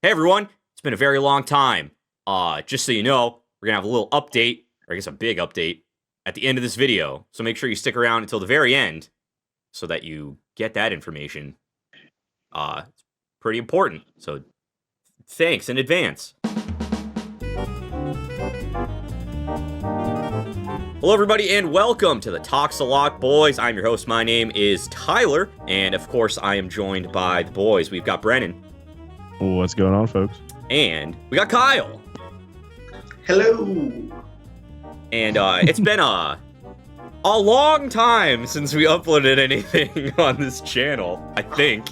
Hey everyone, it's been a very long time. Just so you know, we're gonna have a little update, or I guess a big update, at the end of this video. So make sure you stick around until the very end so that you get that information. It's pretty important. So thanks in advance. Hello everybody and welcome to the Talks a Lot Boys. I'm your host, my name is Tyler, and of course I am joined by the boys. We've got Brennan. What's going on, folks? And we got Kyle. Hello. And it's been a long time since we uploaded anything on this channel, I think.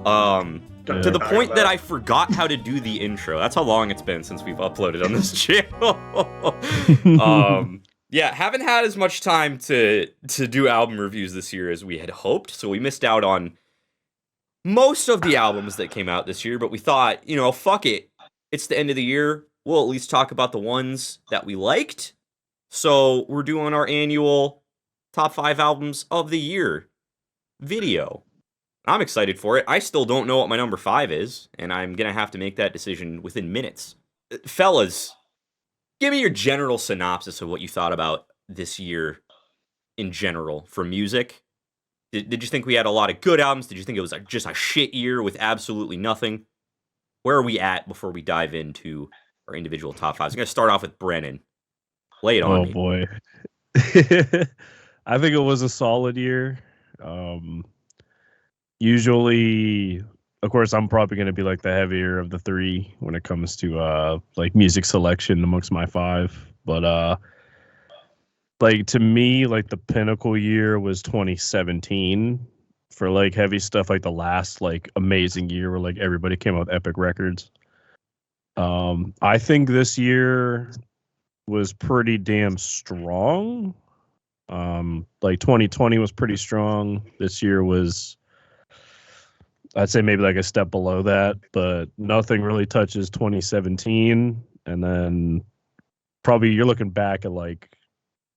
To the point that I forgot how to do the intro. That's how long it's been since we've uploaded on this channel. Yeah, haven't had as much time to do album reviews this year as we had hoped, so we missed out on most of the albums that came out this year, but we thought, fuck it. It's the end of the year. We'll at least talk about the ones that we liked. So we're doing our annual top 5 albums of the year video. I'm excited for it. I still don't know what my number 5 is, and I'm going to have to make that decision within minutes. Fellas, give me your general synopsis of what you thought about this year in general for music. Did you think we had a lot of good albums? Did you think it was just a shit year with absolutely nothing? Where are we at before we dive into our individual top 5s? I'm going to start off with Brennan. Lay it on me. Oh, boy. I think it was a solid year. Usually, of course, I'm probably going to be like the heavier of the three when it comes to like music selection amongst my 5. But like to me, like the pinnacle year was 2017 for like heavy stuff, like the last like amazing year where like everybody came out with epic records. I think this year was pretty damn strong. Like 2020 was pretty strong. This year was, I'd say maybe like a step below that, but nothing really touches 2017. And then probably you're looking back at like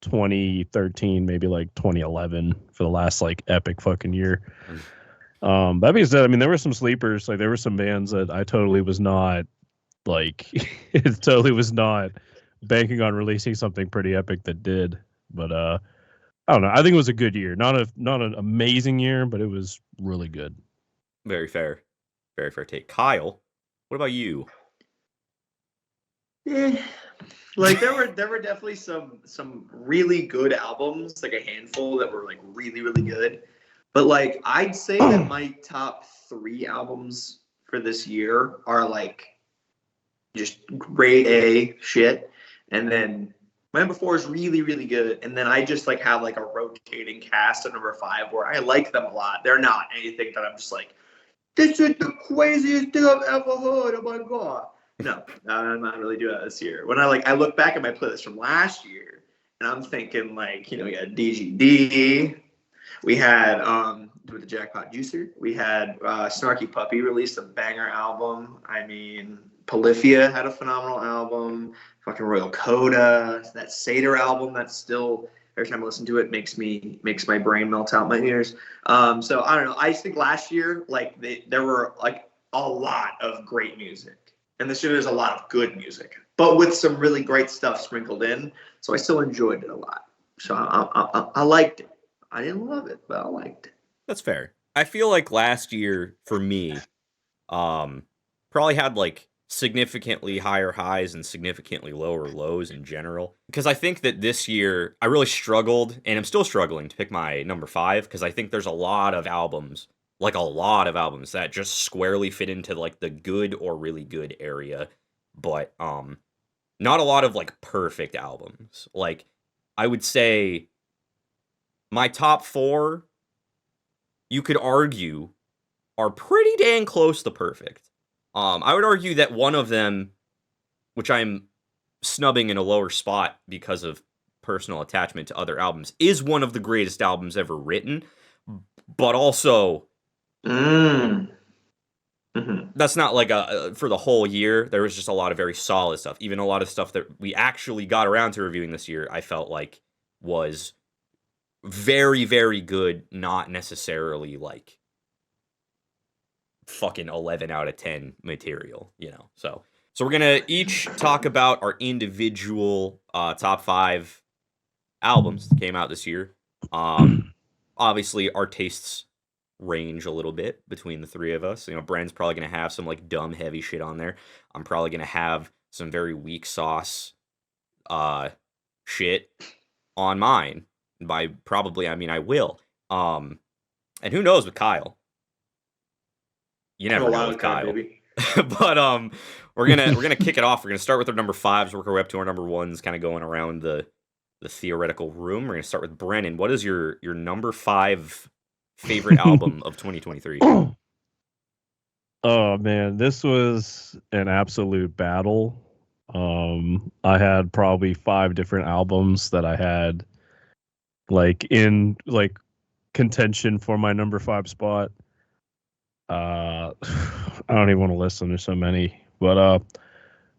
2013, maybe like 2011 for the last like epic fucking year. That being said, I mean, there were some sleepers. Like there were some bands that I totally was not like, it totally was not banking on releasing something pretty epic that did. But I don't know. I think it was a good year. Not an amazing year, but it was really good. Very fair. Very fair take. Kyle, what about you? Like there were definitely some really good albums, like a handful that were like really, really good. But like I'd say that my top 3 albums for this year are like just grade A shit. And then my number 4 is really, really good. And then I just like have like a rotating cast of number 5 where I like them a lot. They're not anything that I'm just like, this is the craziest thing I've ever heard. Oh my God. No, I'm not really doing that this year. When I look back at my playlist from last year, and I'm thinking like, we had DGD, we had with the Jackpot Juicer, we had Snarky Puppy released a banger album. I mean, Polyphia had a phenomenal album. Fucking Royal Coda, that Seder album that's still, every time I listen to it, makes my brain melt out my ears. So I don't know. I just think last year, like there were like a lot of great music. And this year there's a lot of good music, but with some really great stuff sprinkled in. So I still enjoyed it a lot. So I liked it. I didn't love it, but I liked it. That's fair. I feel like last year for me, probably had like significantly higher highs and significantly lower lows in general. Because I think that this year I really struggled, and I'm still struggling to pick my number 5, because I think there's a lot of albums that just squarely fit into like the good or really good area, but not a lot of like perfect albums. Like I would say my top 4, you could argue, are pretty dang close to perfect. I would argue that one of them, which I'm snubbing in a lower spot because of personal attachment to other albums, is one of the greatest albums ever written, but also that's not like for the whole year. There was just a lot of very solid stuff. Even a lot of stuff that we actually got around to reviewing this year, I felt like was very, very good, not necessarily like fucking 11 out of 10 material, So we're gonna each talk about our individual top 5 albums that came out this year. Obviously our tastes range a little bit between the three of us. Brand's probably gonna have some like dumb heavy shit on there. I'm probably gonna have some very weak sauce shit on mine. By probably I mean I will. And who knows with Kyle? You I'm a never know wild with card, Kyle. baby. But we're gonna kick it off. We're gonna start with our number 5s, work our way up to our number 1s, kind of going around the theoretical room. We're gonna start with Brennan. What is your number 5 favorite album of 2023? Oh man, this was an absolute battle. I had probably 5 different albums that I had like in like contention for my number 5 spot. I don't even want to list them. There's so many, but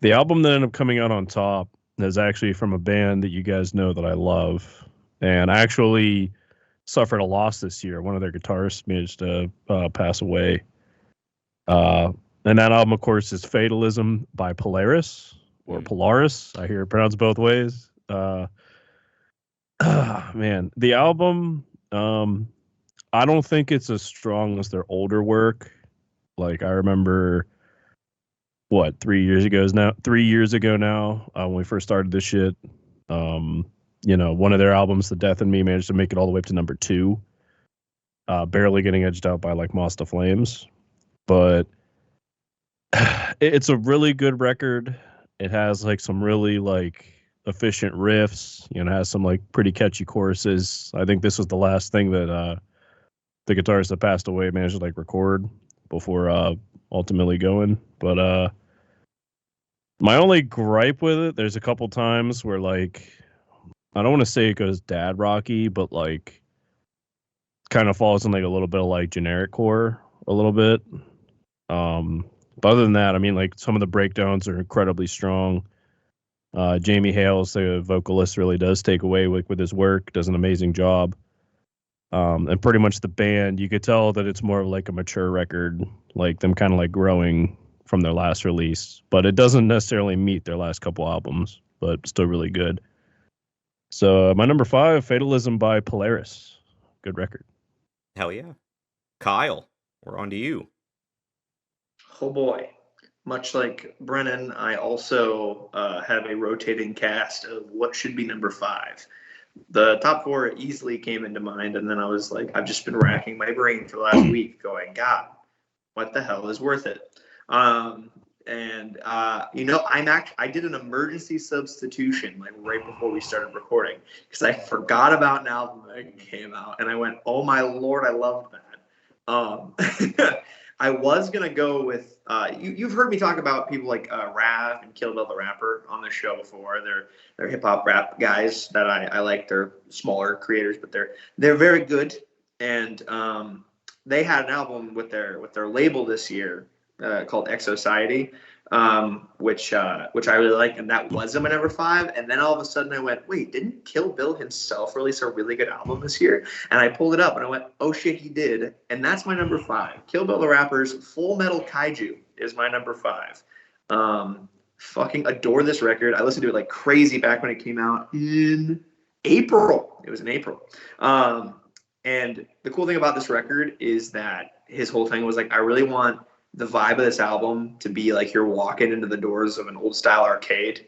the album that ended up coming out on top is actually from a band that you guys know that I love, and I actually suffered a loss this year. One of their guitarists managed to pass away. And that album, of course, is Fatalism by Polaris or Polaris. I hear it pronounced both ways. Man, the album, I don't think it's as strong as their older work. Like I remember, 3 years ago now? 3 years ago now, when we first started this shit. One of their albums, The Death in Me, managed to make it all the way up to number 2, barely getting edged out by like Moss to Flames. But it's a really good record. It has like some really like efficient riffs. It has some like pretty catchy choruses. I think this was the last thing that the guitarist that passed away managed to like record before ultimately going. But my only gripe with it, there's a couple times where like I don't want to say it goes dad rocky, but like kind of falls in like a little bit of like generic core a little bit. But other than that, I mean, like some of the breakdowns are incredibly strong. Jamie Hales, the vocalist, really does take away with his work, does an amazing job. And pretty much the band, you could tell that it's more of like a mature record, like them kind of like growing from their last release. But it doesn't necessarily meet their last couple albums, but still really good. So my number 5, Fatalism by Polaris. Good record. Hell yeah. Kyle, we're on to you. Oh boy. Much like Brennan, I also have a rotating cast of what should be number 5. The top 4 easily came into mind, and then I was like, I've just been racking my brain for the last week going, God, what the hell is worth it? I did an emergency substitution like right before we started recording because I forgot about an album that came out, and I went, oh my Lord, I loved that. I was gonna go with you've heard me talk about people like Rav and Kill Bill the Rapper on the show before. They're hip hop rap guys that I like. They're smaller creators, but they're very good. And they had an album with their label this year called Exociety, which I really like, and that was my number 5. And then all of a sudden I went, wait, didn't Kill Bill himself release a really good album this year? And I pulled it up and I went, oh shit, he did. And that's my number 5. Kill Bill the Rapper's Full Metal Kaiju is my number 5. Fucking adore this record. I listened to it like crazy back when it came out in April. It was in April. And the cool thing about this record is that his whole thing was like, I really want the vibe of this album to be like you're walking into the doors of an old style arcade,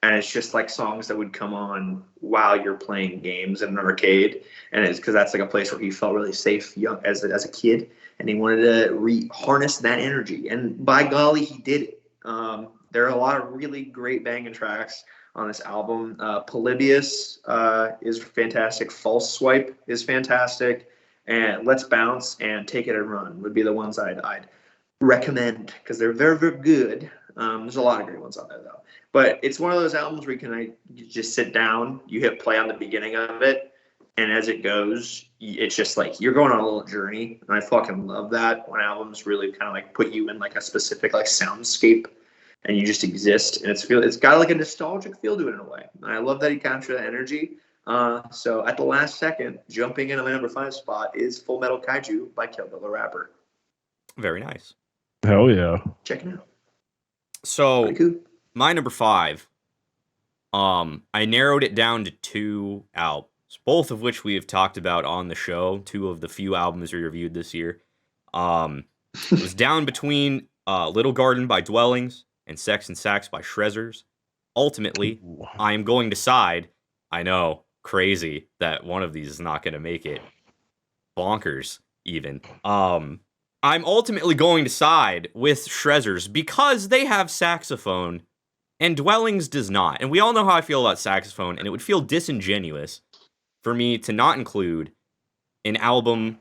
and it's just like songs that would come on while you're playing games in an arcade. And it's because that's like a place where he felt really safe young as a kid, and he wanted to harness that energy. And by golly, he did it. There are a lot of really great banging tracks on this album. Polybius is fantastic. False Swipe is fantastic. And Let's Bounce and Take It and Run would be the ones I'd recommend because they're very, very good. There's a lot of great ones on there, though. But it's one of those albums where you just sit down, you hit play on the beginning of it, and as it goes, it's just like you're going on a little journey. And I fucking love that when albums really kind of like put you in like a specific like soundscape, and you just exist. And it's got like a nostalgic feel to it in a way. And I love that he captured that energy. So at the last second, jumping into my number 5 spot is Full Metal Kaiju by Kill Bill the Rapper. Very nice. Hell yeah. Check it out. So Pretty cool. my number 5, I narrowed it down to 2 albums, both of which we have talked about on the show. 2 of the few albums we reviewed this year. It was down between Little Garden by Dwellings and Sex and Sax by Shrezzers. Ultimately, I am going to side. I know, crazy that one of these is not going to make it. Bonkers, even. I'm ultimately going to side with Shrezzers because they have saxophone and Dwellings does not. And we all know how I feel about saxophone, and it would feel disingenuous for me to not include an album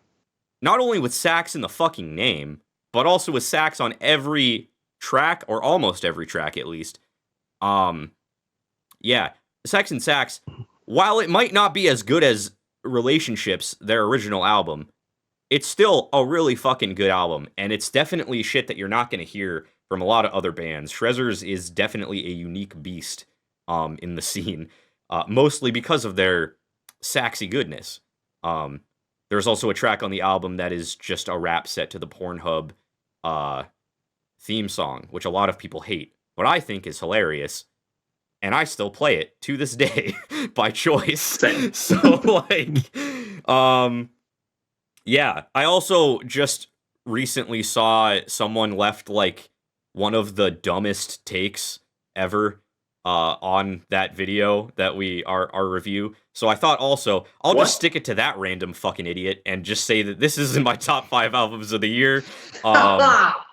not only with sax in the fucking name, but also with sax on every track, or almost every track at least. Yeah, Sex and Sax, while it might not be as good as Relationships, their original album, it's still a really fucking good album, and it's definitely shit that you're not going to hear from a lot of other bands. Shrezzers is definitely a unique beast in the scene, mostly because of their saxy goodness. There's also a track on the album that is just a rap set to the Pornhub theme song, which a lot of people hate, but I think is hilarious, and I still play it to this day by choice. So, like, yeah, I also just recently saw someone left like one of the dumbest takes ever on that video that our review. So I thought also I'll just stick it to that random fucking idiot and just say that this is in my top 5 albums of the year.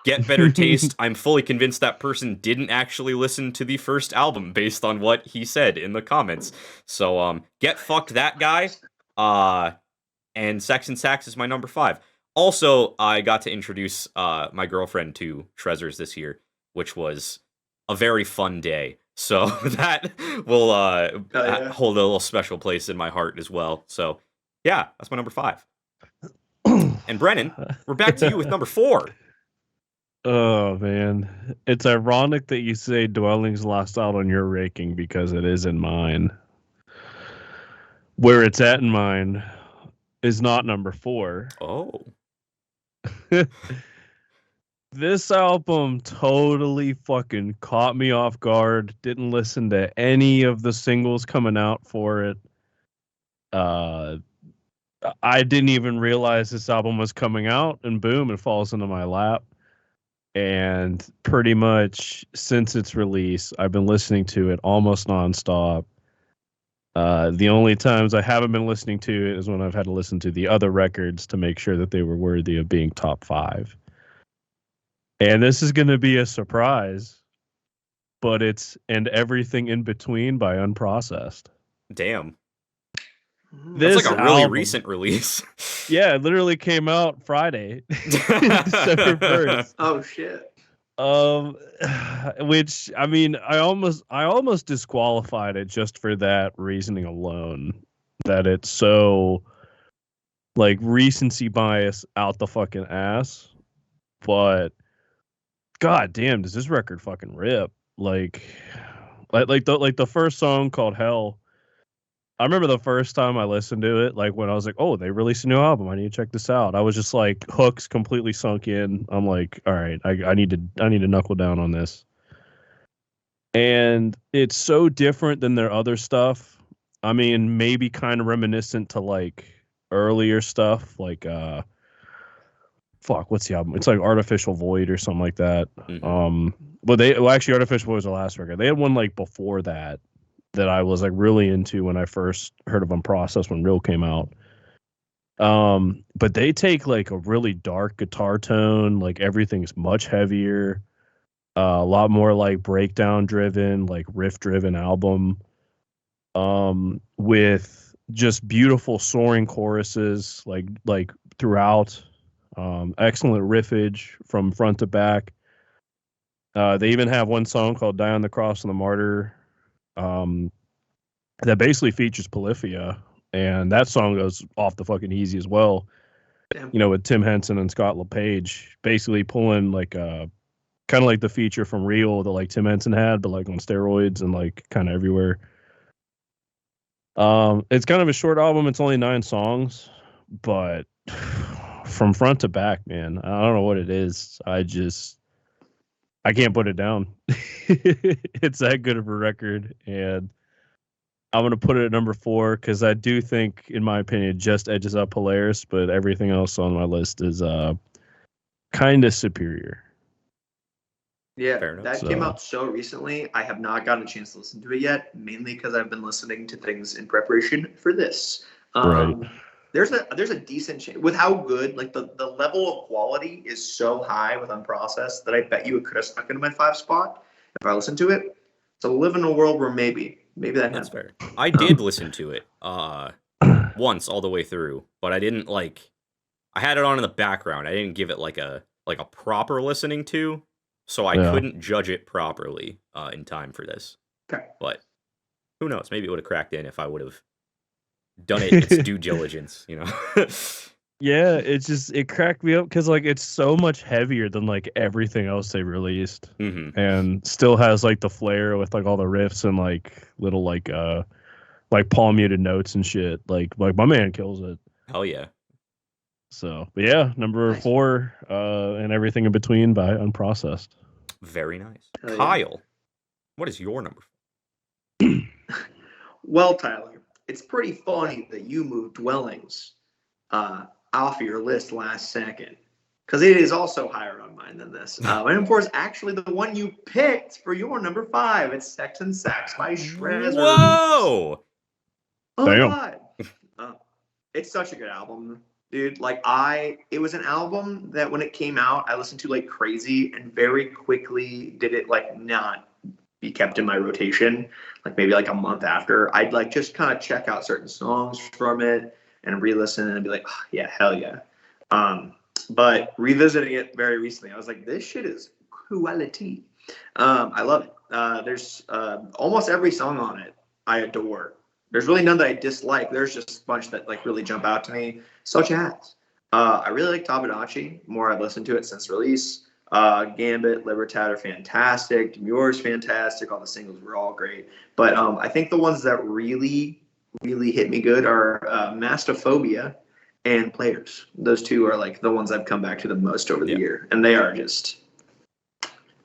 Get better taste. I'm fully convinced that person didn't actually listen to the first album based on what he said in the comments. So get fucked that guy. And Sex and Sax is my number 5. Also, I got to introduce my girlfriend to Shrezzers this year, which was a very fun day. So that will hold a little special place in my heart as well. So yeah, that's my number 5. And Brennan, we're back to you with number 4. Oh man, it's ironic that you say Dwellings lost out on your ranking because it is in mine. Where it's at in mine is not number 4. Oh. This album totally fucking caught me off guard. Didn't listen to any of the singles coming out for it. I didn't even realize this album was coming out, and boom, it falls into my lap. And pretty much since its release, I've been listening to it almost nonstop. The only times I haven't been listening to it is when I've had to listen to the other records to make sure that they were worthy of being top 5. And this is going to be a surprise, but it's And Everything in Between by Unprocessed. Damn. This That's like a really recent release. Yeah, it literally came out Friday, December 1st. Oh shit. Which I mean, I almost disqualified it just for that reasoning alone. That it's so like recency bias out the fucking ass. But god damn, does this record fucking rip? Like the first song called Hell. I remember the first time I listened to it, like when I was like, oh, they released a new album. I need to check this out. I was just like hooks completely sunk in. I'm like, all right, I need to knuckle down on this. And it's so different than their other stuff. I mean, maybe kind of reminiscent to like earlier stuff, like what's the album? It's like Artificial Void or something like that. Mm-hmm. But actually Artificial Void was the last record. They had one like before that I was like really into when I first heard of Unprocessed when Real came out. But they take like a really dark guitar tone, like everything's much heavier, a lot more like breakdown driven, like riff driven album, with just beautiful soaring choruses like throughout, excellent riffage from front to back. They even have one song called Die on the Cross and the Martyr, that basically features Polyphia, and that song goes off the fucking easy as well. Damn. You know, with Tim Henson and Scott LePage basically pulling like kind of like the feature from Real that like Tim Henson had, but like on steroids and like kind of everywhere. It's kind of a short album. It's only 9 songs, but from front to back, man, I don't know what it is. I just I can't put it down. It's that good of a record, and I'm gonna put it at number 4 because I do think, in my opinion, just edges up Polaris, but everything else on my list is kind of superior. Yeah, Fair enough. that So- came out so recently. I have not gotten a chance to listen to it yet, mainly because I've been listening to things in preparation for this. Right. There's a decent chance with how good, like the level of quality is so high with Unprocessed that I bet you it could have stuck into my 5 spot if I listened to it. So live in a world where maybe that That's happened. fair. I did listen to it once all the way through, but I didn't like. I had it on in the background. I didn't give it like a proper listening to, so I Yeah. couldn't judge it properly in time for this. Okay. But who knows? Maybe it would have cracked in if I would have done it its due diligence. You know. Yeah, it cracked me up because like it's so much heavier than like everything else they released, and still has like the flair with like all the riffs and like little like palm muted notes and shit. Like my man kills it. Hell yeah. So, but yeah, number Nice. 4, and everything in between by Unprocessed. Very nice. Hell yeah. Kyle, what is your number? Well, Tyler, it's pretty funny that you moved Dwellings off your list last second, because it is also higher on mine than this. And of course, actually, the one you picked for your number 5, it's Sex and Sax by Shrezzers. Whoa! Oh my Damn. God. It's such a good album, dude. Like it was an album that when it came out, I listened to like crazy, and very quickly did it like not be kept in my rotation. Like maybe like a month after, I'd like just kind of check out certain songs from it and re-listen and be like, oh, yeah, hell yeah. But revisiting it very recently, I was like, this shit is quality. I love it. There's almost every song on it I adore. There's really none that I dislike. There's just a bunch that like really jump out to me, such as I really like Tabadachi. More I've listened to it since release. Gambit, Libertad are fantastic. Demur's fantastic. All the singles were all great. But I think the ones that really, really hit me good are Mastophobia and Players. Those two are like the ones I've come back to the most over the year, and they are just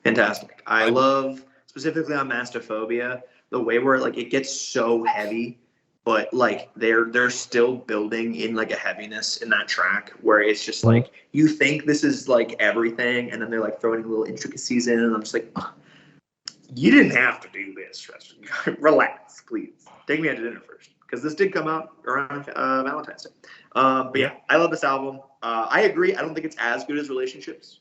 fantastic. I love specifically on Mastophobia the way where like it gets so heavy, but like they're still building in like a heaviness in that track where it's just like you think this is like everything, and then they're like throwing little intricacies in, and I'm just like, oh, you didn't have to do this. Relax, please. Take me out to dinner first, because this did come out around Valentine's Day. But yeah, I love this album. I agree. I don't think it's as good as Relationships,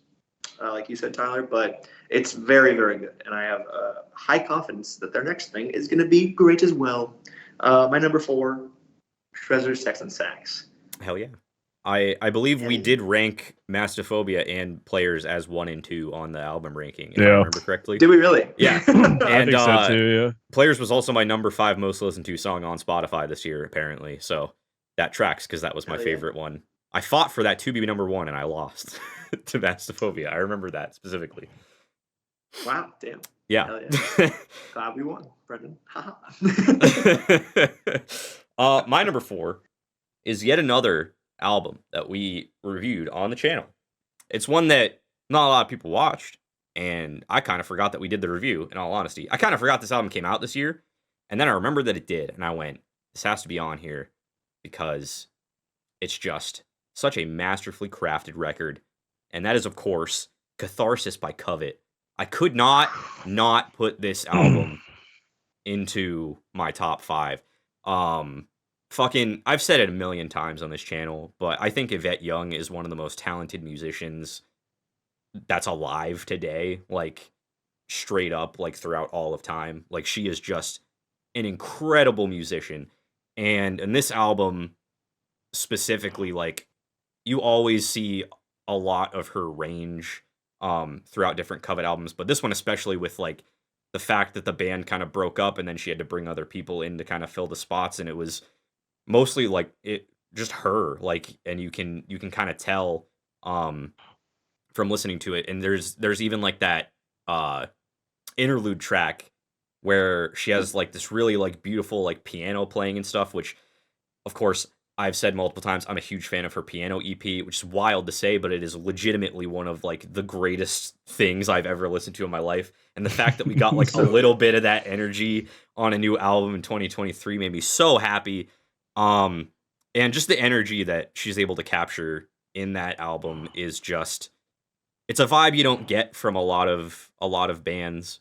like you said, Tyler, but it's very, very good. And I have high confidence that their next thing is going to be great as well. My number 4, Shrezzers, Sex and Sax. Hell yeah. I believe we did rank Mastophobia and Players as 1 and 2 on the album ranking, if I remember correctly. Did we really? Yeah. I And think so too, yeah. Players was also my number 5 most listened to song on Spotify this year, apparently. So that tracks, because that was my favorite one. I fought for that to be number 1, and I lost to Mastophobia. I remember that specifically. Wow, damn. Yeah. Hell yeah. Glad we won, Brendan. My number 4 is yet another album that we reviewed on the channel. It's one that not a lot of people watched, and I kind of forgot that we did the review, in all honesty. I kind of forgot this album came out this year, and then I remembered that it did, and I went, this has to be on here, because it's just such a masterfully crafted record, and that is, of course, Catharsis by Covet. I could not put this album into my top 5. I've said it a million times on this channel, but I think Yvette Young is one of the most talented musicians that's alive today, like straight up, like throughout all of time. Like, she is just an incredible musician. And in this album specifically, like, you always see a lot of her range throughout different Covet albums, but this one especially, with like the fact that the band kind of broke up and then she had to bring other people in to kind of fill the spots, and it was mostly like it just her, like, and you can kind of tell from listening to it. And there's even like that interlude track where she has like this really like beautiful like piano playing and stuff, which of course I've said multiple times, I'm a huge fan of her piano EP, which is wild to say, but it is legitimately one of like the greatest things I've ever listened to in my life. And the fact that we got like a So little good. bit of that energy on a new album in 2023 made me so happy. Um, and just the energy that she's able to capture in that album is just it's a vibe you don't get from a lot of bands.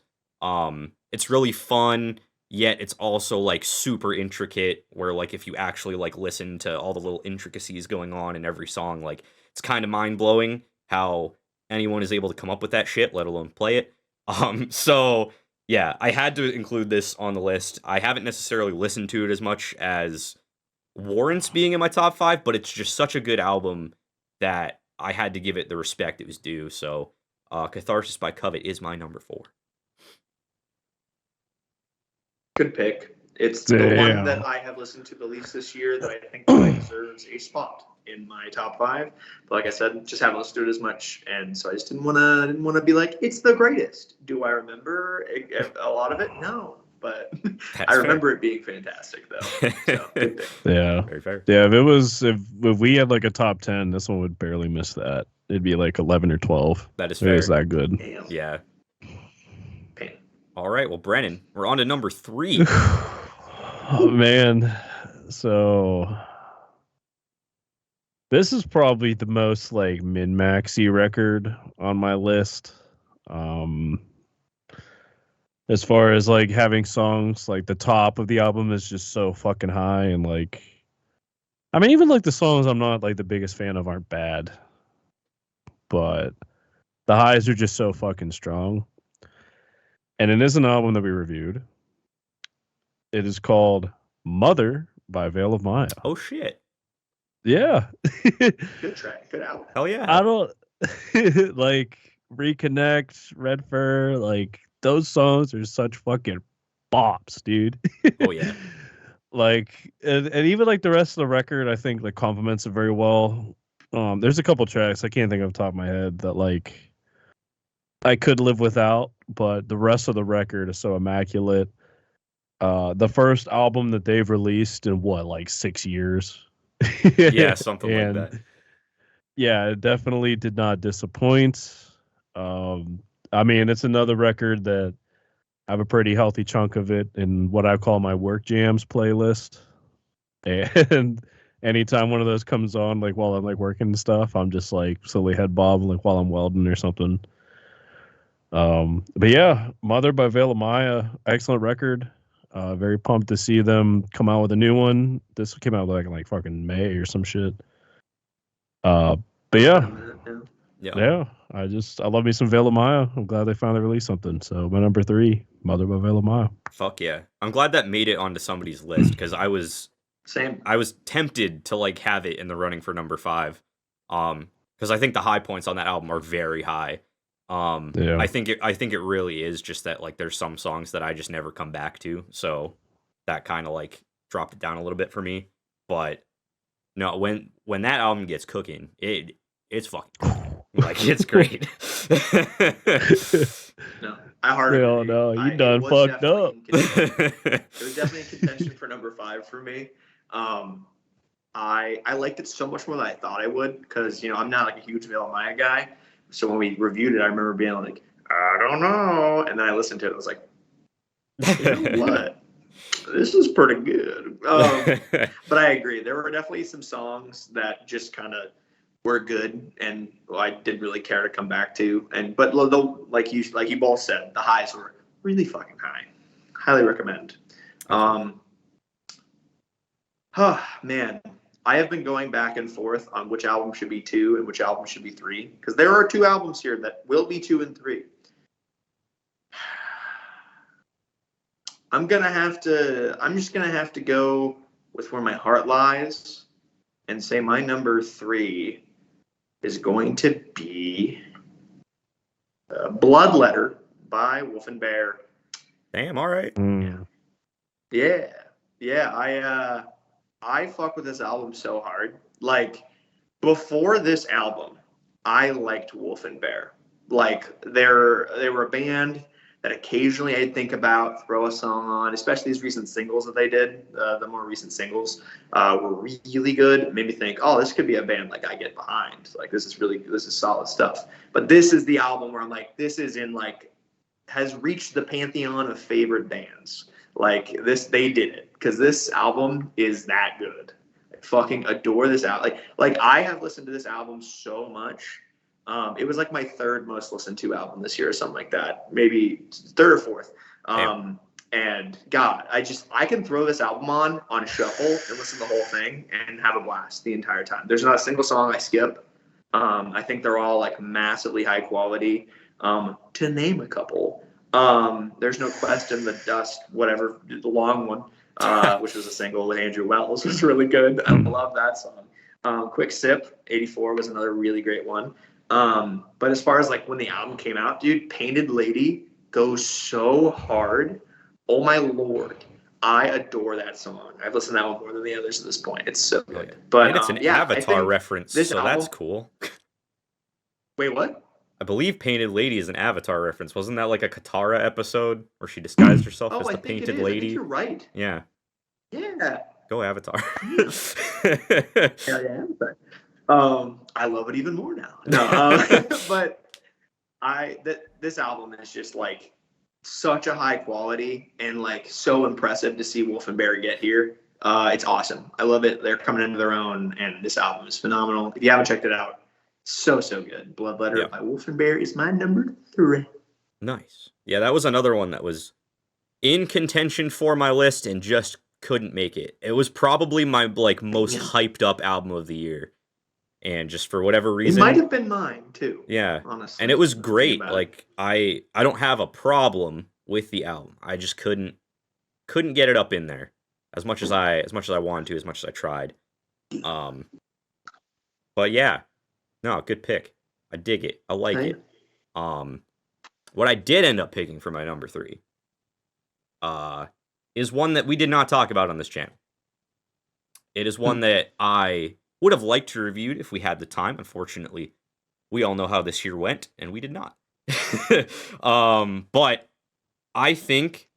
It's really fun, yet it's also like super intricate. Where like if you actually like listen to all the little intricacies going on in every song, like it's kind of mind blowing how anyone is able to come up with that shit, let alone play it. So yeah, I had to include this on the list. I haven't necessarily listened to it as much as warrants being in my top five, but it's just such a good album that I had to give it the respect it was due. So, Catharsis by Covet is my number four. Good pick. It's the one that Damn. I have listened to the least this year that I think probably deserves a spot in my top five. But like I said, just haven't listened to it as much, and so I just didn't wanna be like it's the greatest. Do I remember a lot of it? No, but That's I fair. remember it being fantastic though. So good pick. Yeah. Very fair. Yeah, if we had like a top 10, this one would barely miss that. It'd be like 11 or 12. That is It fair. is that good. Damn. Yeah. Pain. All right. Well, Brennan, we're on to number three. Oh man. So this is probably the most like min-maxy record on my list. Um as far as like having songs, like the top of the album is just so fucking high, and like I mean even like the songs I'm not like the biggest fan of aren't bad, but the highs are just so fucking strong. And it is an album that we reviewed. It is called Mother by Veil of Maya. Oh shit. Yeah. Good track. Good album. Hell yeah. I don't like Reconnect, Red Fur, like those songs are such fucking bops, dude. Oh yeah. Like and even like the rest of the record, I think like complements it very well. There's a couple tracks I can't think of off the top of my head that like I could live without, but the rest of the record is so immaculate. The first album that they've released in what, like 6 years? Yeah, something like And that. yeah, it definitely did not disappoint. Um, I mean, it's another record that I have a pretty healthy chunk of it in what I call my work jams playlist. And anytime one of those comes on, like while I'm like working and stuff, I'm just like slowly head bobbing like while I'm welding or something. But yeah, Mother by Veil of Maya, excellent record. Very pumped to see them come out with a new one. This came out like in like fucking May or some shit. Uh, but yeah, Yeah. yeah. I love me some Veil of Maya. I'm glad they finally released something. So my number 3, Mother by Veil of Maya. Fuck yeah. I'm glad that made it onto somebody's list because Same. I was tempted to like have it in the running for number five. Because I think the high points on that album are very high. Yeah. I think it really is just that like there's some songs that I just never come back to, so that kind of like dropped it down a little bit for me. But no, when that album gets cooking, it's fucking cooking. Like it's great. No, I hardly. Hell no, you done fucked up. It was definitely in contention for number 5 for me. I liked it so much more than I thought I would because I'm not like a huge Veil of Maya guy. So when we reviewed it, I remember being like, I don't know, and then I listened to it. I was like, you know what? This is pretty good. But I agree. There were definitely some songs that just kind of were good, and I didn't really care to come back to. But like you both said, the highs were really fucking high. Highly recommend. Man, I have been going back and forth on which album should be 2 and which album should be 3 because there are 2 albums here that will be 2 and 3. I'm just gonna have to go with where my heart lies and say my number 3 is going to be Blood Letter by Wolf and Bear. Damn, all right. Yeah. I fuck with this album so hard. Like before this album, I liked Wolf and Bear. Like they were a band that occasionally I think about, throw a song on, especially these recent singles that they did. The more recent singles were really good. It made me think, oh, this could be a band like I get behind. Like this is solid stuff. But this is the album where I'm like, this is in like, has reached the pantheon of favorite bands. Like this, they did it because this album is that good. I fucking adore this album. Like I have listened to this album so much. It was like my third most listened to album this year or something like that. Maybe third or fourth. And God, I can throw this album on shuffle and listen to the whole thing and have a blast the entire time. There's not a single song I skip. I think they're all like massively high quality. To name a couple, there's no question the Dust, whatever, the long one, which was a single with Andrew Wells, was really good. I love that song. Quick Sip, 84 was another really great one. But as far as like when the album came out, dude, Painted Lady goes so hard. Oh my Lord. I adore that song. I've listened to that one more than the others at this point. It's so good. But and it's an Avatar reference, so album, that's cool. Wait, what? I believe Painted Lady is an Avatar reference. Wasn't that like a Katara episode where she disguised herself as the Painted Lady? I think you're right. Yeah. Yeah. Go Avatar. Yeah, I love it even more now. No, but this album is just like such a high quality and like so impressive to see Wolf and Bear get here. It's awesome. I love it. They're coming into their own, and this album is phenomenal. If you haven't checked it out, so good. Bloodletter by Wolf and Bear is my number 3. Nice. Yeah, that was another one that was in contention for my list and just couldn't make it. It was probably my like most hyped up album of the year. And just for whatever reason, it might have been mine too. Yeah, honestly, and it was great. Like I don't have a problem with the album. I just couldn't get it up in there as much as I wanted to, as much as I tried. But yeah, no, good pick. I dig it. I like it. What I did end up picking for my number 3, is one that we did not talk about on this channel. It is one that I would have liked to review if we had the time. Unfortunately, we all know how this year went, and we did not. But I think,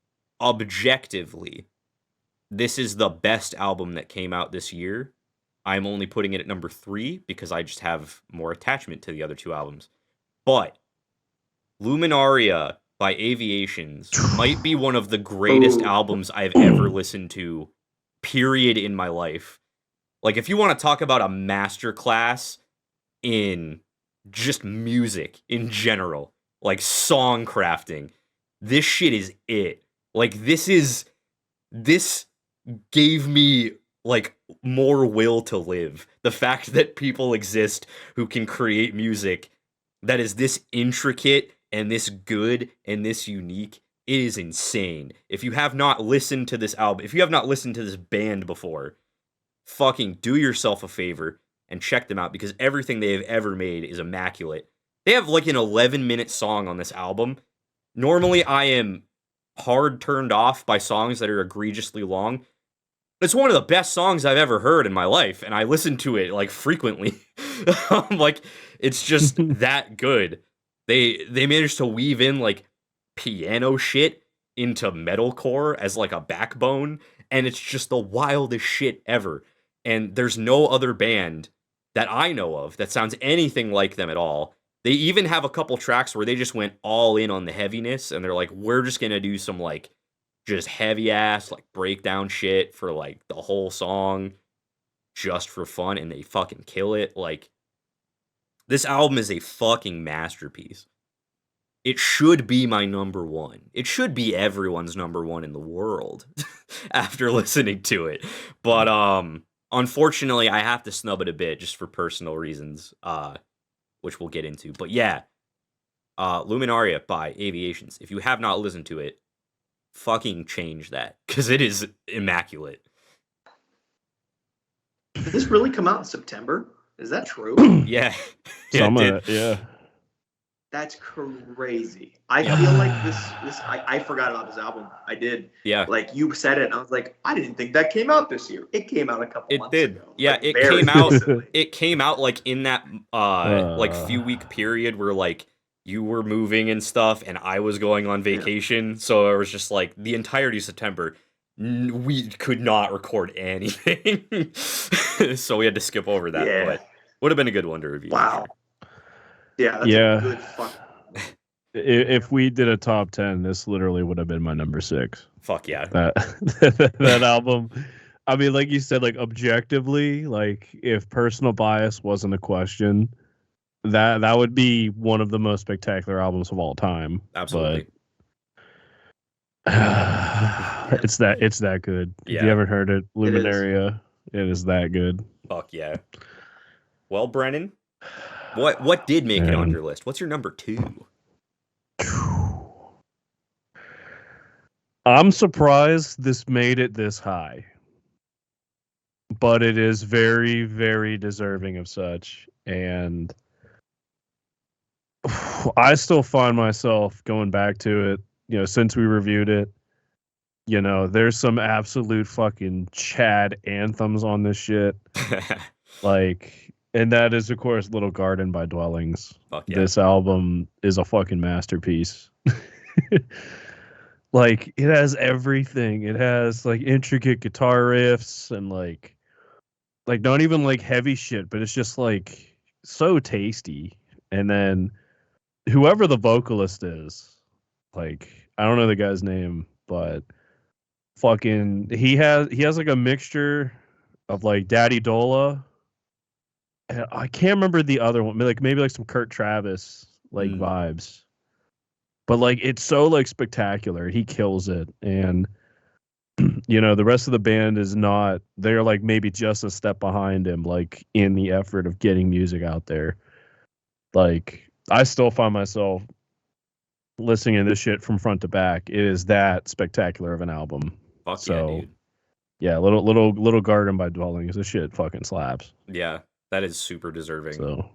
objectively, this is the best album that came out this year. I'm only putting it at number 3 because I just have more attachment to the other 2 albums. But Luminaria by Aviations might be one of the greatest albums I've ever listened to, period, in my life. Like, if you want to talk about a masterclass in just music in general, like song crafting, this shit is it. Like, this gave me, like, more will to live. The fact that people exist who can create music that is this intricate and this good and this unique, it is insane. If you have not listened to this album, if you have not listened to this band before, fucking do yourself a favor and check them out, because everything they have ever made is immaculate. They have like an 11-minute song on this album. Normally I am hard turned off by songs that are egregiously long. It's one of the best songs I've ever heard in my life, and I listen to it like frequently. Like, it's just that good. They managed to weave in like piano shit into metalcore as like a backbone, and it's just the wildest shit ever. And there's no other band that I know of that sounds anything like them at all. They even have a couple tracks where they just went all in on the heaviness, and they're like, we're just gonna do some like just heavy ass like breakdown shit for like the whole song just for fun, and they fucking kill it. Like, this album is a fucking masterpiece. It should be my number 1. It should be everyone's number 1 in the world after listening to it. But unfortunately, I have to snub it a bit just for personal reasons, which we'll get into. But yeah, Luminaria by Aviations. If you have not listened to it, fucking change that, because it is immaculate. Did this really come out in September? Is that true? Yeah. Yeah. That's crazy. I feel like this I forgot about this album. I did. Yeah. Like, you said it, and I was like, I didn't think that came out this year. It came out a couple months ago. Yeah, like, it came out. It came out like in that like few week period where like you were moving and stuff, and I was going on vacation, so it was just like the entirety of September. We could not record anything, so we had to skip over that. Yeah. But would have been a good one to review. for Wow. sure. Yeah, that's Yeah. a good fuck. If we did a top 10, this literally would have been my number 6. Fuck yeah. That album. I mean, like you said, like objectively, like if personal bias wasn't a question, that would be one of the most spectacular albums of all time. Absolutely. But it's that good. Yeah. If you haven't heard it, Luminaria, it is that good. Fuck yeah. Well, Brennan, what did make it on your list? What's your number 2? I'm surprised this made it this high, but it is very, very deserving of such. And I still find myself going back to it, you know, since we reviewed it. You know, there's some absolute fucking Chad anthems on this shit. Like, and that is, of course, Little Garden by Dwellings. Fuck yeah. This album is a fucking masterpiece. Like, it has everything. It has like intricate guitar riffs and like not even like heavy shit, but it's just like so tasty. And then whoever the vocalist is, like, I don't know the guy's name, but fucking he has like a mixture of like Daddy Dola. And I can't remember the other one, like maybe like some Kurt Travis like vibes. But like it's so like spectacular. He kills it. And you know, the rest of the band is not, they're like maybe just a step behind him, like in the effort of getting music out there. Like I still find myself listening to this shit from front to back. It is that spectacular of an album. Fuck So, yeah, dude. Yeah, little Garden by Dwellings. This shit fucking slaps. Yeah, that is super deserving. So,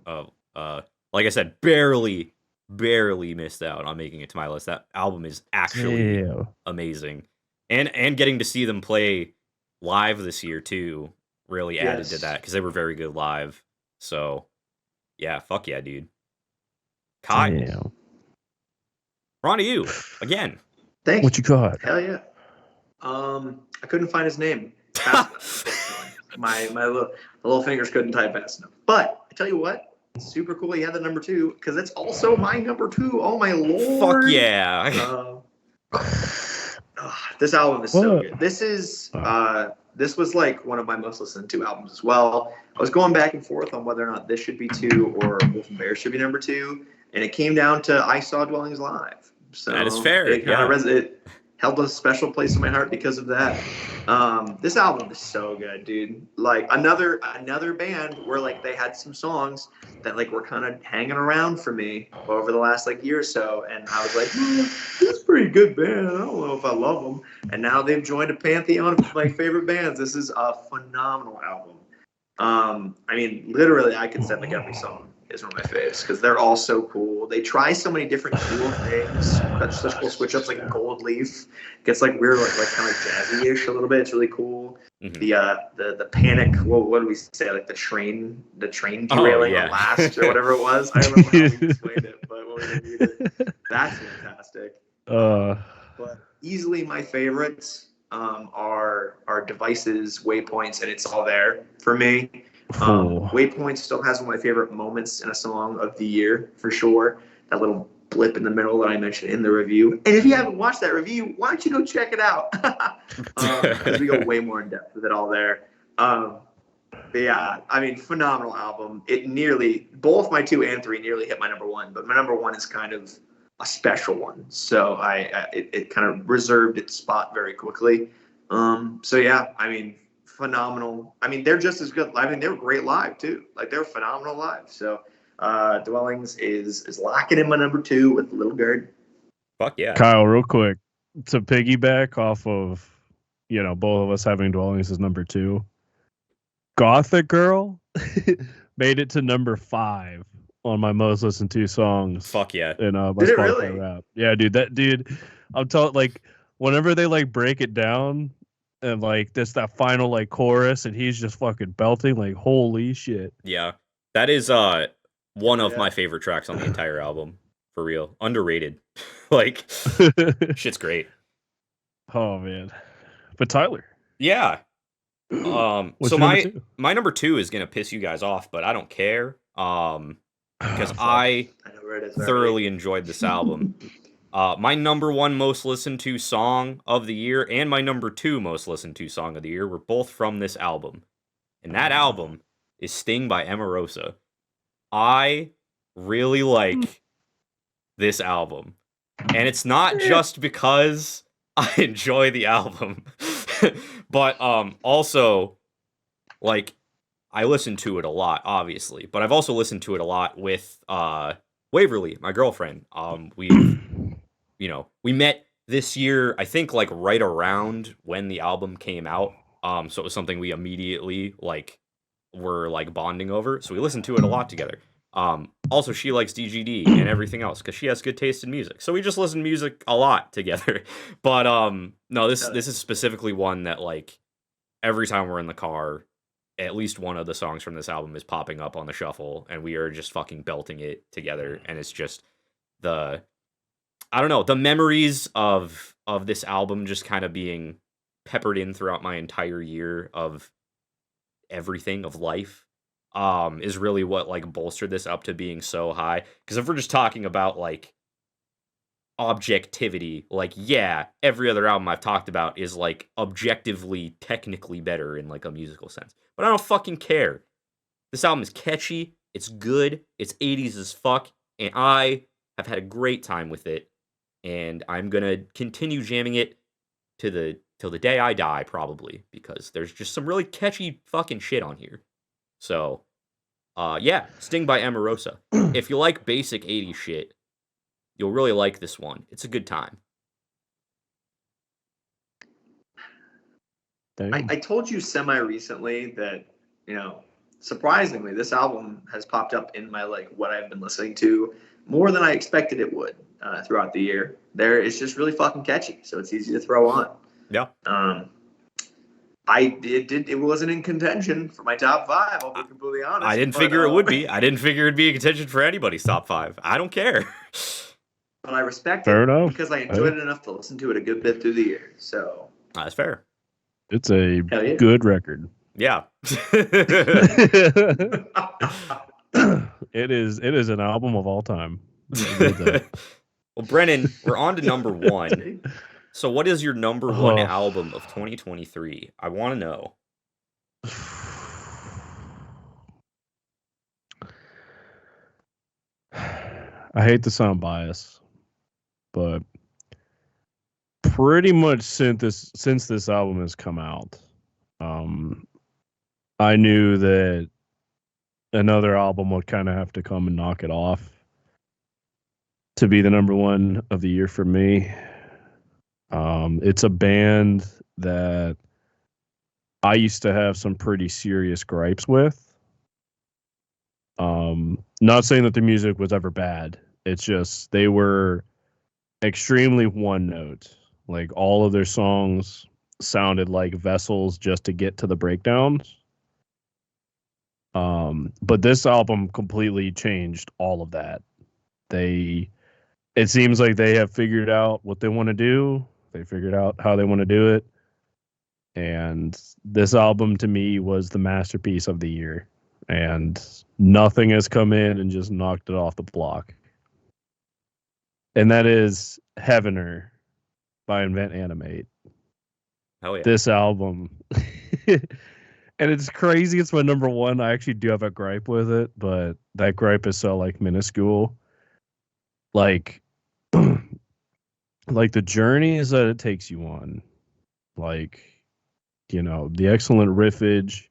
like I said, barely missed out on making it to my list. That album is actually amazing. And getting to see them play live this year too really added to that because they were very good live. So, yeah, fuck yeah, dude. Kyle. Damn. Oh, We're on to you again. Thanks. What you got? Hell yeah. I couldn't find his name. my little fingers couldn't type fast enough. But I tell you what, super cool. He had the number 2 because it's also my number 2. Oh my lord! Fuck yeah! This album is so good. This was like one of my most listened to albums as well. I was going back and forth on whether or not this should be 2 or Wolf and Bear should be number 2, and it came down to I Saw Dwellings Live. So that is fair. It kind of it held a special place in my heart because of that. This album is so good, dude. Like another band where like they had some songs that like were kind of hanging around for me over the last like year or so, and I was like, this is a pretty good band. I don't know if I love them, and now they've joined a pantheon of my favorite bands. This is a phenomenal album. I mean, literally, I could say like every song is one of my faves because they're all so cool. They try so many different cool things. Such cool switch ups, like Gold Leaf gets like weird, like kind of jazzy-ish a little bit. It's really cool. Mm-hmm. The Panic. What do we say? Like the train derailing the last or whatever it was. I don't remember how we explained it, but when we reviewed it, that's fantastic. But easily my favorites are Devices, Waypoints, and It's All There for me. Waypoints still has one of my favorite moments in a song of the year for sure. That little blip in the middle that I mentioned in the review. And if you haven't watched that review, why don't you go check it out? Because we go way more in depth with it all there. But yeah, I mean, phenomenal album. It nearly, both my 2 and 3 nearly hit my number 1, but my number 1 is kind of a special one. So it kind of reserved its spot very quickly. So yeah, I mean, phenomenal. I mean, they're just as good. I mean, they were great live too. Like they were phenomenal live. So Dwellings is locking in my number 2 with Little Garden. Fuck yeah. Kyle, real quick, to piggyback off of, you know, both of us having Dwellings as number 2, Gothic Girl made it to number 5 on my most listened to songs. Fuck yeah. In my Did it Spotify really? rap. Yeah, dude, I'm telling, like, whenever they like break it down and like that final like chorus and he's just fucking belting, like holy shit. Yeah. That is one of my favorite tracks on the entire album. for real. Underrated. Like, shit's great. Oh man. But Tyler, Yeah. what's So your number two? my number two is gonna piss you guys off, but I don't care. Because Fuck. I I know where it is thoroughly enjoyed this album. My number one most listened to song of the year and my number two most listened to song of the year were both from this album. And that album is Sting by Emarosa. I really like this album. And it's not just because I enjoy the album, but also like I listen to it a lot, obviously, but I've also listened to it a lot with Waverly, my girlfriend. We met this year, I think like right around when the album came out. So it was something we immediately like were like bonding over. So we listened to it a lot together. Also she likes DGD and everything else because she has good taste in music. So we just listen to music a lot together. But no, this is specifically one that like every time we're in the car, at least one of the songs from this album is popping up on the shuffle and we are just fucking belting it together. And it's just the I don't know, the memories of this album just kind of being peppered in throughout my entire year of everything of life is really what like bolstered this up to being so high. Because if we're just talking about like objectivity, like yeah, every other album I've talked about is like objectively technically better in like a musical sense. But I don't fucking care. This album is catchy, it's good, it's 80s as fuck, and I have had a great time with it. And I'm gonna continue jamming it till the day I die, probably, because there's just some really catchy fucking shit on here. So, yeah, Sting by Emarosa. If you like basic 80s shit, you'll really like this one. It's a good time. I told you semi recently that, surprisingly, this album has popped up in my like what I've been listening to more than I expected it would throughout the year. It's just really fucking catchy, so it's easy to throw on. Yeah. It wasn't in contention for my top five. I'll be completely honest. I didn't figure it would be. I didn't figure it'd be in contention for anybody's top five. I don't care. But I respect Fair it enough. because I enjoyed it enough to listen to it a good bit through the year. So That's fair. It's a yeah. good record. Yeah. It is an album of all time. Well, Brennan, we're on to number one. So what is your number one album of 2023? I want to know. I hate to sound biased, but pretty much since this album has come out, I knew that another album would kind of have to come and knock it off to be the number one of the year for me. It's a band that I used to have some pretty serious gripes with. Not saying that the music was ever bad. It's just they were extremely one note. Like all of their songs sounded like vessels just to get to the breakdowns. But this album completely changed all of that. It seems like they have figured out what they want to do. They figured out how they want to do it. And this album to me was the masterpiece of the year. And nothing has come in and just knocked it off the block. And that is Heavener by Invent Animate. Hell yeah. This album. And it's crazy. It's my number one. I actually do have a gripe with it, but that gripe is so like minuscule. Like, like the journeys that it takes you on, like, the excellent riffage.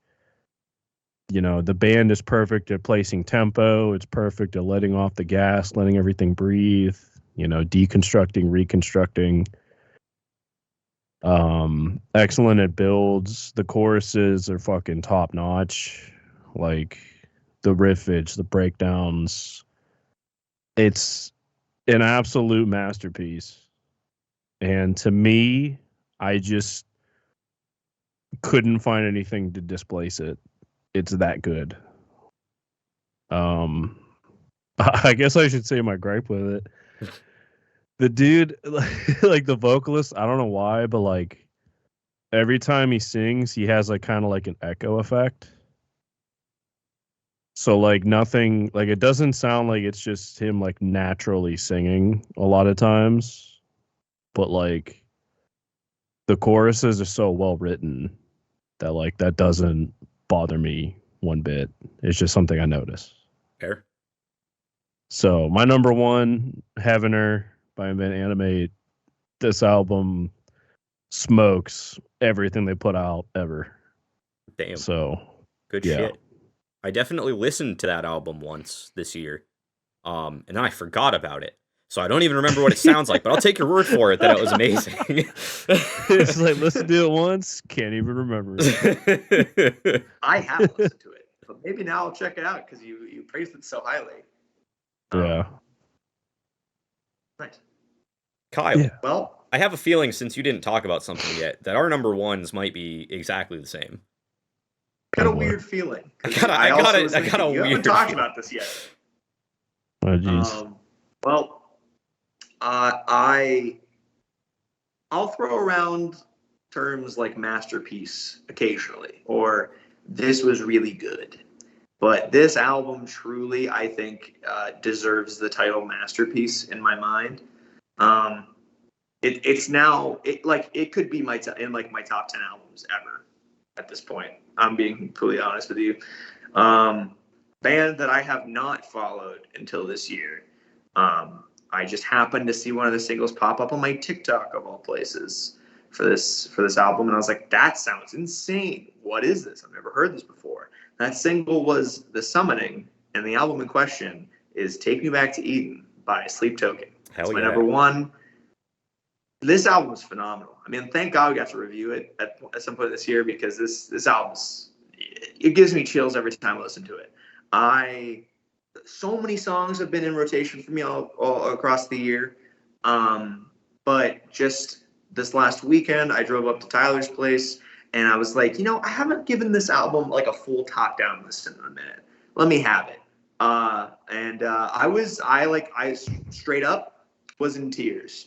The band is perfect at placing tempo. It's perfect at letting off the gas, letting everything breathe, deconstructing, reconstructing. Excellent at builds. The choruses are fucking top notch. Like the riffage, the breakdowns. It's an absolute masterpiece. And to me, I just couldn't find anything to displace it. It's that good. I guess I should say my gripe with it. The dude, like the vocalist, I don't know why, but like every time he sings, he has like kind of like an echo effect. So like nothing, like it doesn't sound like it's just him like naturally singing a lot of times, but like the choruses are so well written that like that doesn't bother me one bit. It's just something I notice. Fair. So my number one, Heavener by Invent Animate. This album smokes everything they put out ever. Damn. So Good yeah. shit. I definitely listened to that album once this year. And then I forgot about it. So I don't even remember what it sounds like, but I'll take your word for it that it was amazing. It's like listen to it once, can't even remember it. I haven't listened to it, but maybe now I'll check it out because you praised it so highly. Yeah. Nice. Kyle, Yeah. Well, I have a feeling since you didn't talk about something yet that our number ones might be exactly the same. got a Oh, boy. weird feeling. I got a You haven't weird talked feeling. about this yet. Oh jeez. Well, I'll throw around terms like masterpiece occasionally, or this was really good. But this album truly, I think, deserves the title masterpiece in my mind. It's now it could be in my top 10 albums ever at this point. I'm being completely honest with you. Band that I have not followed until this year. I just happened to see one of the singles pop up on my TikTok of all places for this album, and I was like, that sounds insane. What is this? I've never heard this before. That single was The Summoning, and the album in question is Take Me Back to Eden by Sleep Token. Hell It's my yeah. number one. This album is phenomenal. I mean, thank God we got to review it at some point this year because this album's it gives me chills every time I listen to it. So many songs have been in rotation for me all across the year, but just this last weekend, I drove up to Tyler's place and I was like, I haven't given this album like a full top down listen in a minute. Let me have it. I straight up was in tears.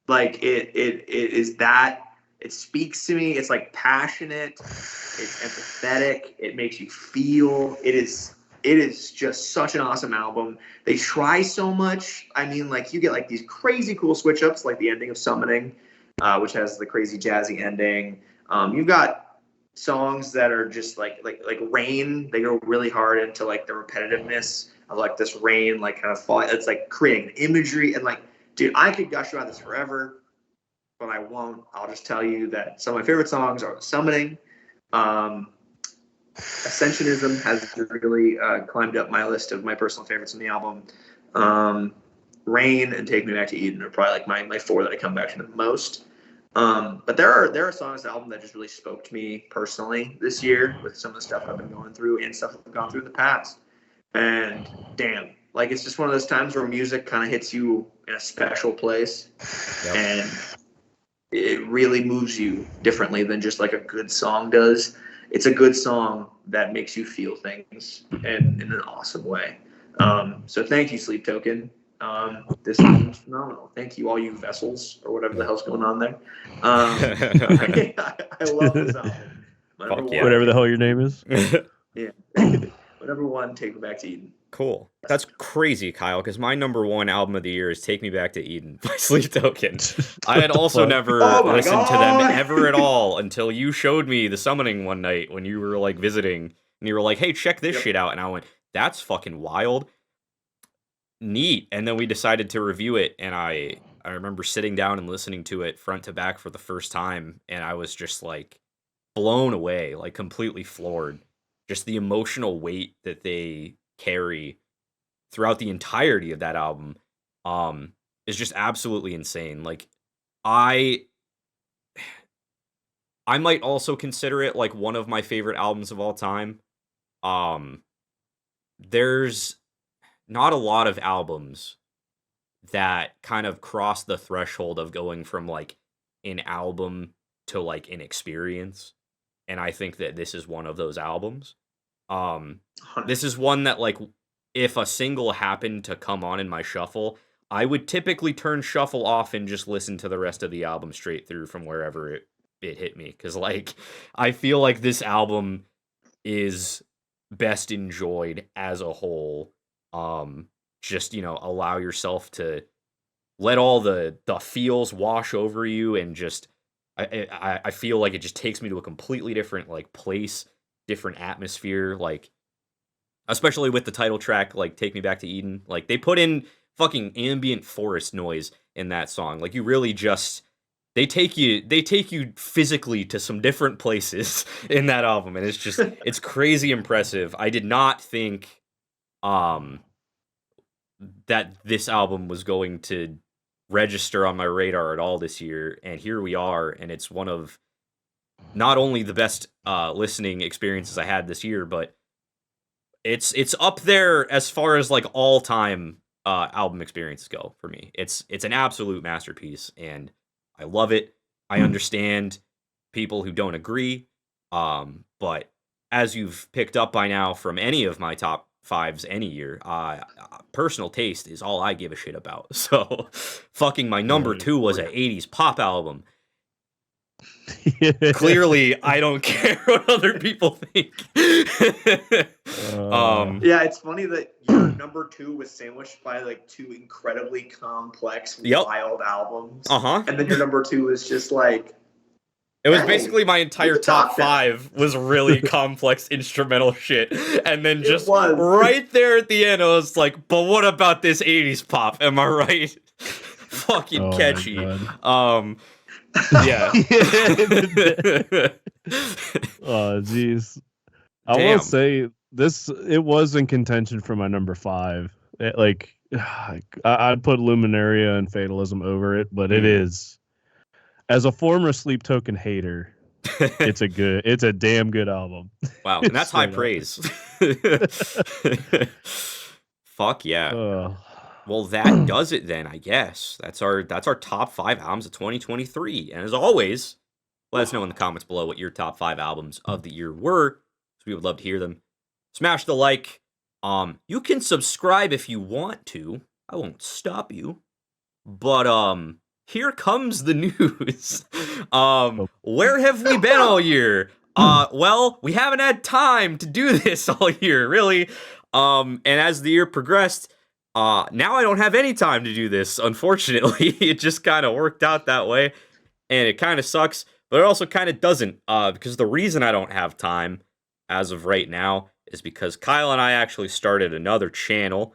Like it is that it speaks to me. It's like passionate. It's empathetic. It makes you feel. It is just such an awesome album. They try so much. I mean, like you get like these crazy cool switch ups, like the ending of Summoning, which has the crazy jazzy ending. You've got songs that are just like Rain. They go really hard into like the repetitiveness of like this rain, like kind of fall. It's like creating imagery and like, dude, I could gush about this forever, but I won't. I'll just tell you that some of my favorite songs are Summoning. Ascensionism has really climbed up my list of my personal favorites in the album. Rain and Take Me Back to Eden are probably like my four that I come back to the most. But there are songs on the album that just really spoke to me personally this year with some of the stuff I've been going through and stuff I've gone through in the past. And damn, like it's just one of those times where music kind of hits you in a special place. Yep. And it really moves you differently than just like a good song does. It's a good song that makes you feel things in an awesome way. So thank you, Sleep Token. This is phenomenal. Thank you, all you vessels or whatever the hell's going on there. I love this album. Yeah. Whatever the hell your name is. Yeah. Number one, Take Me Back to Eden. Cool. That's crazy, Kyle, because my number one album of the year is Take Me Back to Eden by Sleep Token. I had also never listened to them ever at all until you showed me The Summoning one night when you were like visiting and you were like, hey, check this shit out. And I went, that's fucking wild. Neat. And then we decided to review it. And I remember sitting down and listening to it front to back for the first time. And I was just like blown away, like completely floored. Just the emotional weight that they carry throughout the entirety of that album is just absolutely insane. Like I might also consider it like one of my favorite albums of all time. There's not a lot of albums that kind of cross the threshold of going from like an album to like an experience. And I think that this is one of those albums. This is one that like if a single happened to come on in my shuffle, I would typically turn shuffle off and just listen to the rest of the album straight through from wherever it hit me. Because, like, I feel like this album is best enjoyed as a whole. Just, allow yourself to let all the feels wash over you, and just I feel like it just takes me to a completely different, like, place, different atmosphere, like, especially with the title track, like Take Me Back to Eden. Like, they put in fucking ambient forest noise in that song. Like, you really just they take you physically to some different places in that album, and it's crazy impressive. I did not think that this album was going to register on my radar at all this year, and here we are, and it's one of not only the best listening experiences I had this year, but it's up there as far as, like, all-time album experiences go for me. It's an absolute masterpiece, and I love it. I understand people who don't agree, but as you've picked up by now from any of my top fives any year, personal taste is all I give a shit about. So, fucking my number 2 was an 80s pop album. Clearly, I don't care what other people think. Yeah, it's funny that your number 2 was sandwiched by, like, 2 incredibly complex, wild albums. And then your number 2 was just like, it was basically my entire top 5 was really complex instrumental shit. And then just right there at the end, I was like, but what about this 80s pop? Am I right? Fucking catchy. Yeah. Oh, jeez. I will say it was in contention for my number 5. I'd put Luminaria and Fatalism over it, but it is, as a former Sleep Token hater, it's a damn good album. Wow, and that's high praise. Fuck yeah. Well, that does it then, I guess. That's our top 5 albums of 2023. And as always, let us know in the comments below what your top 5 albums of the year were, because we would love to hear them. Smash the like. You can subscribe if you want to. I won't stop you. But here comes the news. Where have we been all year? Well, we haven't had time to do this all year, really. And as the year progressed, now I don't have any time to do this, unfortunately. It just kind of worked out that way, and it kind of sucks, but it also kind of doesn't, because the reason I don't have time as of right now is because Kyle and I actually started another channel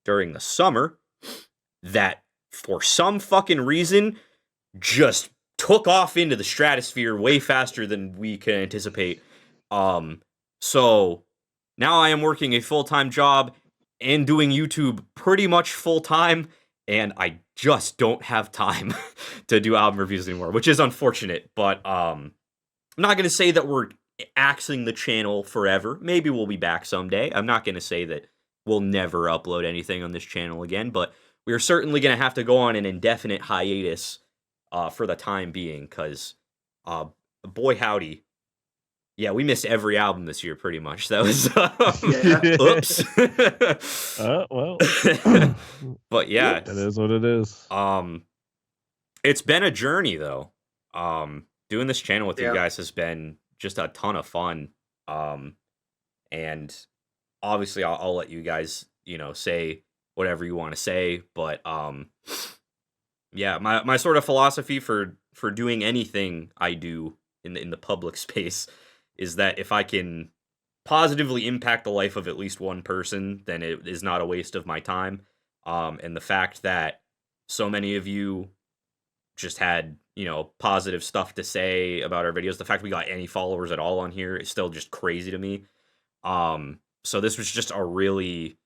during the summer that, for some fucking reason, just took off into the stratosphere way faster than we can anticipate. So now I am working a full-time job and doing YouTube pretty much full-time, and I just don't have time to do album reviews anymore, which is unfortunate, but I'm not going to say that we're axing the channel forever. Maybe we'll be back someday. I'm not going to say that we'll never upload anything on this channel again, but we're certainly going to have to go on an indefinite hiatus for the time being, because boy howdy, yeah, we missed every album this year, pretty much. That was oops. Well, but yeah, it is what it is. It's been a journey, though. Doing this channel with you guys has been just a ton of fun. And obviously, I'll let you guys, say whatever you want to say. But yeah, my sort of philosophy for doing anything I do in the public space is that if I can positively impact the life of at least one person, then it is not a waste of my time. And the fact that so many of you just had, positive stuff to say about our videos, the fact we got any followers at all on here is still just crazy to me. So this was just a really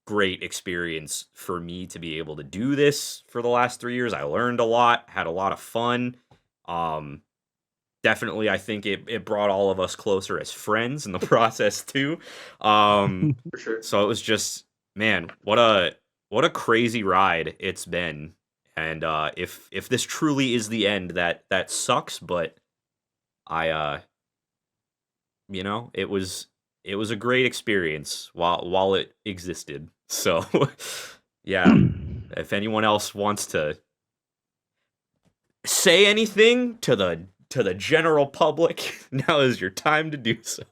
great experience for me to be able to do this for the last 3 years. I learned a lot, had a lot of fun. Definitely, I think it brought all of us closer as friends in the process too. For sure. So it was just, man, what a crazy ride it's been. And if this truly is the end, that sucks. But it was it was a great experience while it existed. So, yeah, if anyone else wants to say anything to the general public, now is your time to do so.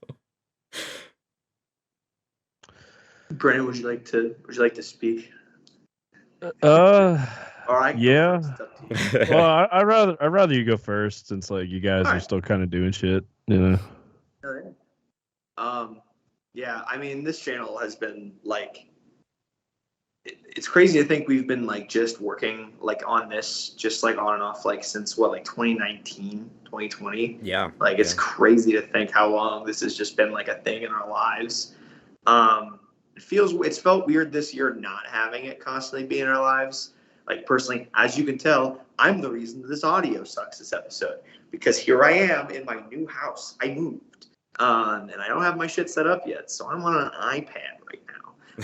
Brandon, would you like to speak? Uh, Or I can go yeah. first. It's up to you. Well, I'd rather you go first, since like you guys are Alright. still kind of doing shit. You know. Yeah, I mean, this channel has been like, it's crazy to think we've been like just working like on this, just like on and off, like since what, like 2019, 2020. Yeah. Like, it's crazy to think how long this has just been like a thing in our lives. It's felt weird this year not having it constantly be in our lives. Like, personally, as you can tell, I'm the reason that this audio sucks this episode, because here I am in my new house. I moved, and I don't have my shit set up yet, so I'm on an iPad right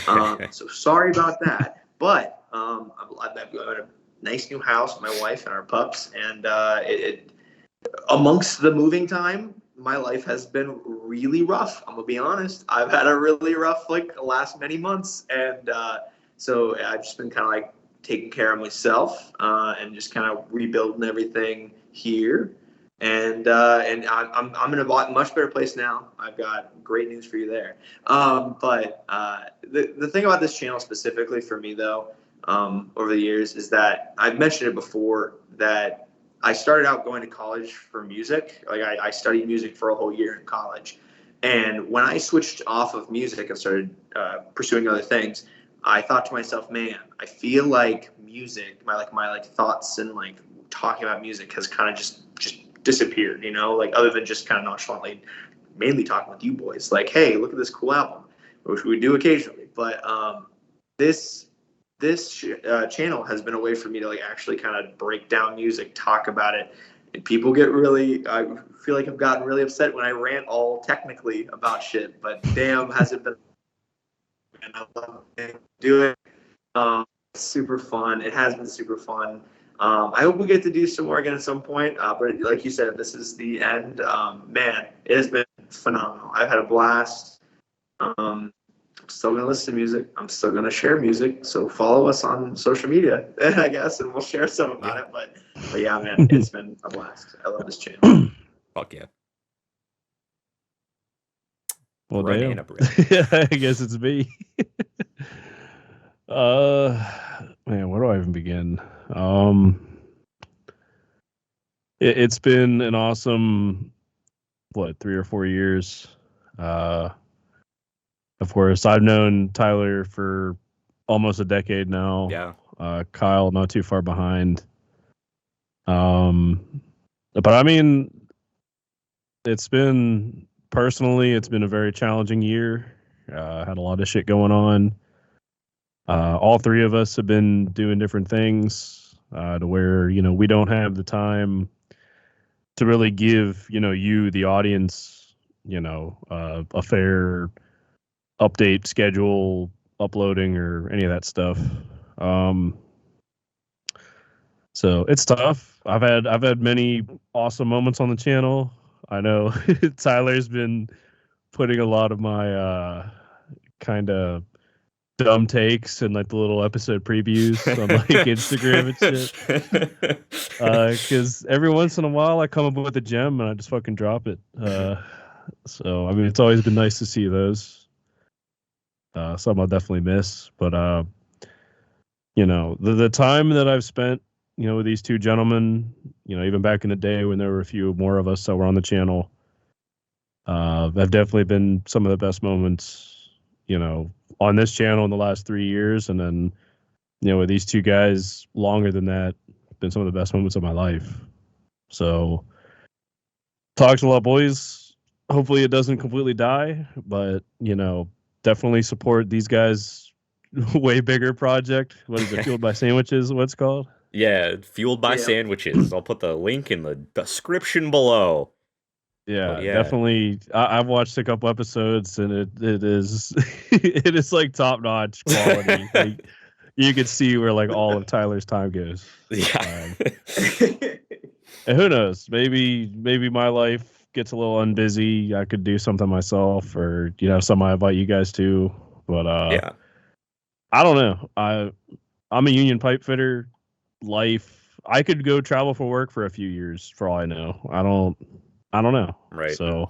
now. So sorry about that, but I've got a nice new house with my wife and our pups, and amongst the moving time, my life has been really rough. I'm gonna be honest. I've had a really rough like last many months, and so I've just been kind of like taking care of myself and just kind of rebuilding everything here. And I'm in a much better place now. I've got great news for you there. But the thing about this channel specifically for me though, over the years, is that I've mentioned it before, that I started out going to college for music. Like, I studied music for a whole year in college. And when I switched off of music and started pursuing other things, I thought to myself, man, I feel like music, my thoughts and like talking about music has kind of just disappeared, you know, like other than just kind of nonchalantly, mainly talking with you boys, like, hey, look at this cool album, which we do occasionally. But this channel has been a way for me to like actually kind of break down music, talk about it, and people get really, I feel like I've gotten really upset when I rant all technically about shit, but damn, has it been, and I love doing it. It's super fun. It has been super fun. I hope we get to do some more again at some point, but like you said, this is the end. Man, it has been phenomenal. I've had a blast. I'm still going to listen to music. I'm still going to share music. So follow us on social media, I guess, and we'll share some about it. But yeah, man, it's been a blast. I love this channel. Fuck yeah. Well, Banana damn. bread. I guess it's me. Man, where do I even begin? It's been an awesome, 3 or 4 years. Of course, I've known Tyler for almost a decade now. Yeah. Kyle, not too far behind. But I mean, it's been a very challenging year. Had a lot of shit going on. All three of us have been doing different things to where, you know, we don't have the time to really give, you know, you, the audience, you know, a fair update schedule, uploading, or any of that stuff. So it's tough. I've had many awesome moments on the channel. I know Tyler's been putting a lot of my kind of dumb takes and like the little episode previews on like Instagram and shit. Because every once in a while I come up with a gem and I just fucking drop it. So I mean, it's always been nice to see those. Some I'll definitely miss, but you know, the time that I've spent, you know, with these two gentlemen, you know, even back in the day when there were a few more of us that were on the channel, have definitely been some of the best moments, you know, on this channel in the last 3 years. And then, you know, with these two guys longer than that, been some of the best moments of my life. So talks a lot, boys. Hopefully it doesn't completely die, but, you know, definitely support these guys' way bigger project. What is it? Fueled by Sandwiches, what's it called? Yeah, Fueled by Sandwiches. I'll put the link in the description below. Yeah, yeah. Definitely. I've watched a couple episodes, and it is it is like top notch quality. Like, you can see where like all of Tyler's time goes. Yeah. And who knows? Maybe my life gets a little unbusy, I could do something myself, or something I invite you guys to. But Yeah. I don't know. I'm a union pipe fitter. I could go travel for work for a few years for all I know. I don't know. Right. So,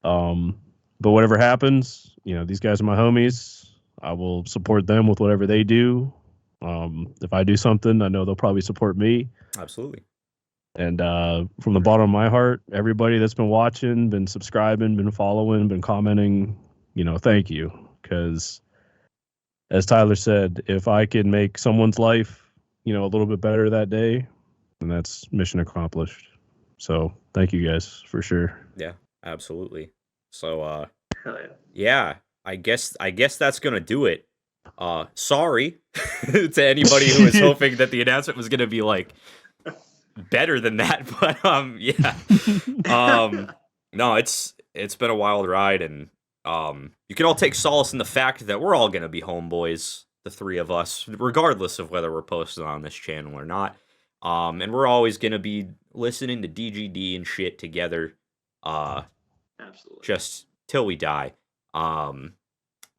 but whatever happens, these guys are my homies. I will support them with whatever they do. If I do something, I know they'll probably support me. Absolutely. And from the bottom of my heart, everybody that's been watching, been subscribing, been following, been commenting, thank you. Because as Tyler said, if I can make someone's life, a little bit better that day, then that's mission accomplished. So thank you guys for sure. Yeah, absolutely. So Hell yeah. yeah, I guess that's gonna do it. Sorry to anybody who was hoping that the announcement was gonna be like better than that, but yeah. No, it's been a wild ride, and you can all take solace in the fact that we're all gonna be homeboys, the three of us, regardless of whether we're posted on this channel or not. And we're always gonna be listening to DGD and shit together. Absolutely. Just till we die. Damn,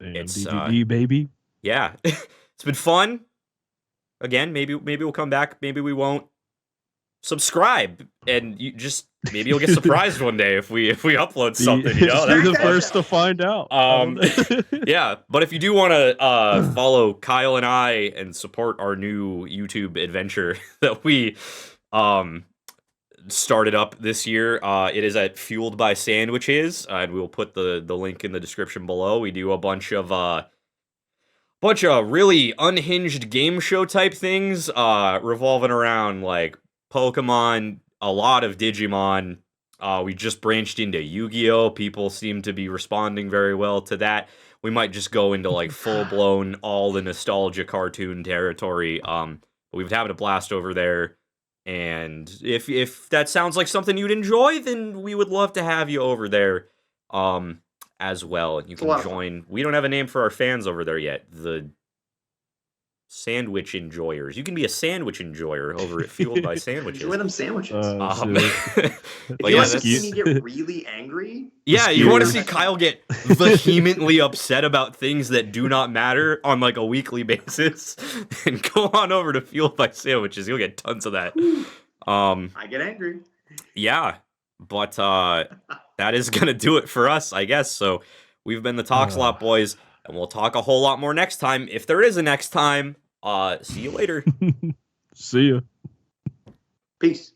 It's DGD, baby. yeah. It's been fun. Again, maybe we'll come back, maybe we won't. Subscribe, and maybe you'll get surprised one day if we upload something. Just be the first to find out. Yeah, but if you do want to follow Kyle and I and support our new YouTube adventure that we started up this year, it is at Fueled by Sandwiches, and we'll put the link in the description below. We do a bunch of really unhinged game show type things revolving around like Pokemon, a lot of Digimon. We just branched into Yu-Gi-Oh! People seem to be responding very well to that. We might just go into like full-blown all the nostalgia cartoon territory. But we've been having a blast over there. And if that sounds like something you'd enjoy, then we would love to have you over there as well. You can join. We don't have a name for our fans over there yet. The sandwich enjoyers. You can be a sandwich enjoyer over at Fueled by Sandwiches. Enjoy them sandwiches. But yeah, see me get really angry. Yeah, you want to see Kyle get vehemently upset about things that do not matter on like a weekly basis, and go on over to Fueled by Sandwiches. You'll get tons of that. I get angry. Yeah, but that is gonna do it for us, I guess. So we've been the Talks a Lot Boys, and we'll talk a whole lot more next time, if there is a next time. See you later. See ya. Peace.